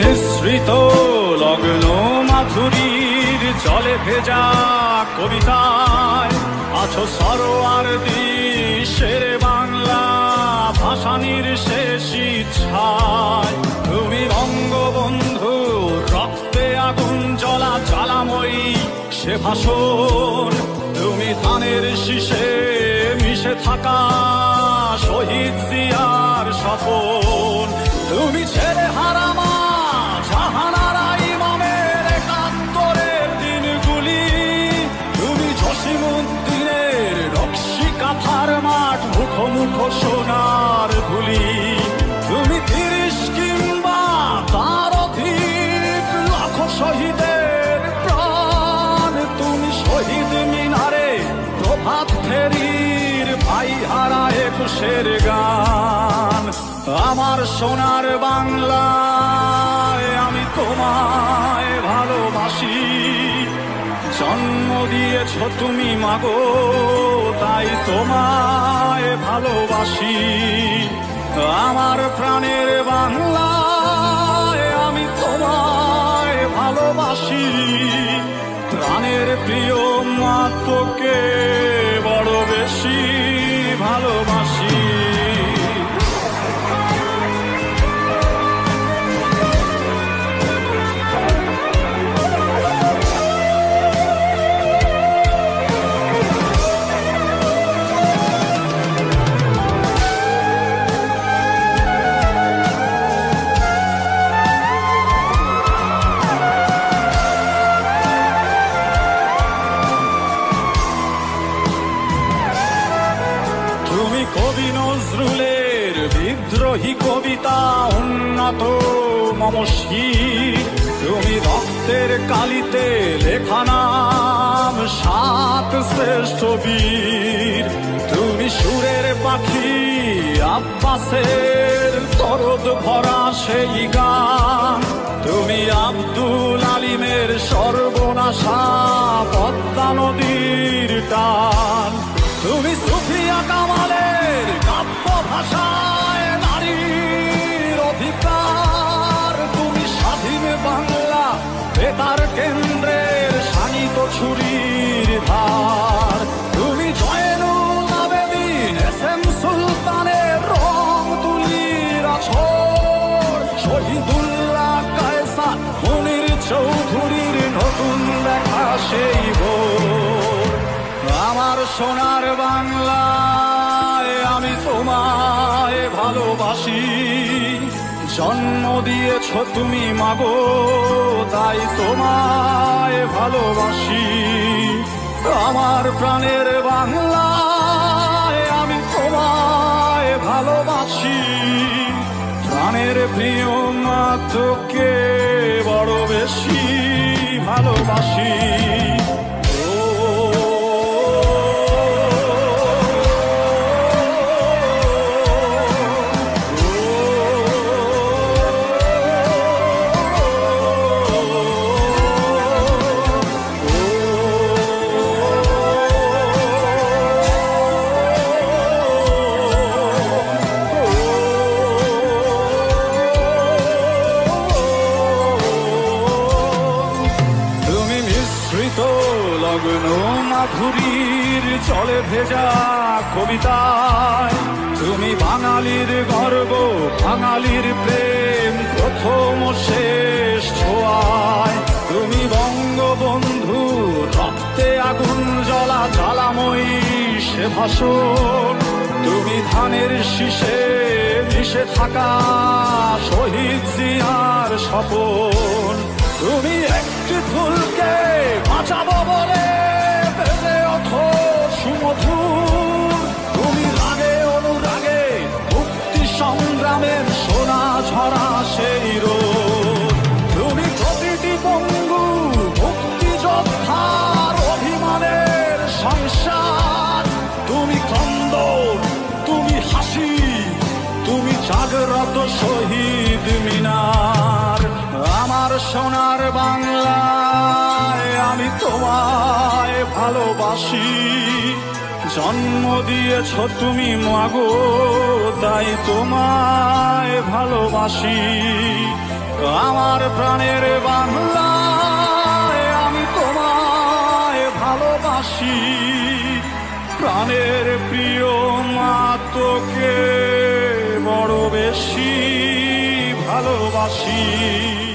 মিশ্রিত লগ্ন মাধুরীর জলে ভেজা কবিতায় আছো সরোয়ার শের বাংলা ভাসানির শেষ ইচ্ছায়। তুমি বঙ্গবন্ধু রক্তে আগুন জ্বলা জ্বালাময়ী সে ভাষণ। তুমি ধানের শীষে মিশে থাকা শহীদ জিয়ার স্বপন। তুমি ছেড়ে হারামা জাহানারা ইমামের একাত্তরের দিনগুলি। তুমি জসিমউদ্দিনের নকশি কাঁথার মাঠ মুখো মুখো সোনার ধুলি। তুমি ৩০ কিংবা তার অধিক লাখো শহীদের প্রাণ। তুমি শহীদ মিনারে প্রভাত ফেরির ভাই হারা ২১-এর গান। আমার সোনার বাংলায় আমি তোমায় ভালোবাসি। জন্ম দিয়েছ তুমি মাগো তাই তোমায় ভালোবাসি। আমার প্রাণের বাংলায় আমি তোমায় ভালোবাসি। প্রাণের প্রিয় মা তোকে বড় বেশি ভালোবাসি। কবি নজরুলের বিদ্রোহী কবিতা উন্নত মমশির। তুমি রক্তের কালিতে লেখা নাম ৭ শ্রেষ্ঠ বীর। তুমি সুরের পাখি আব্বাসের দরদ ভরা সেই গান। তুমি আব্দুল আলিমের সর্বনাশা পদ্মা নদীর টান। তুমি সুফিয়া কামালের কাব্য ভাষায় নারীর অধিকার। তুমি স্বাধীন বাংলা বেতার কেন্দ্রের শানিত ছুরির ধার। তুমি জয়নুল আবেদিন এস.এম. সুলতানের রং তুলির আছর। শহীদুল্লাহ কায়সার মুনির চৌধুরীর নতুন দেখা সেই ভোর। আমার সোনার বাংলায় আমি তোমায় ভালোবাসি। জন্ম দিয়েছ তুমি মাগো তাই তোমায় ভালোবাসি। আমার প্রাণের বাংলায় আমি তোমায় ভালোবাসি। প্রাণের প্রিয় মা তোকে বড় বেশি ভালোবাসি। লগ্ন মাধুরীর জলে ভেজা কবিতায় তুমি বাঙালির গর্ব বাঙালির প্রেম প্রথম শেষ ছোঁয়ায়। তুমি বঙ্গবন্ধু রক্তে আগুন জ্বলা জ্বালাময়ী সে ভাষণ। তুমি ধানের শীষে মিশে থাকা শহীদ জিয়ার স্বপন। তুমি একটি ফুলকে বাঁচাবো বলে বেঁধে ওঠো সুমধুর। তুমি রাগে অনুরাগে মুক্তি সংগ্রামের সোনা ঝরা সেই রোদ। তুমি প্রতিটি পঙ্গু মুক্তিযোদ্ধার অভিমানের সংসার। তুমি ক্রন্দন তুমি হাসি তুমি জাগ্রত শহীদ মিনার। আমার সোনার বাংলায় আমি তোমায় ভালোবাসি। জন্ম দিয়েছ তুমি মাগো তাই তোমায় ভালোবাসি। আমার প্রাণের বাংলা, আমি তোমায় ভালোবাসি। প্রাণের প্রিয় মা, তোকে বড় বেশি ভালোবাসি।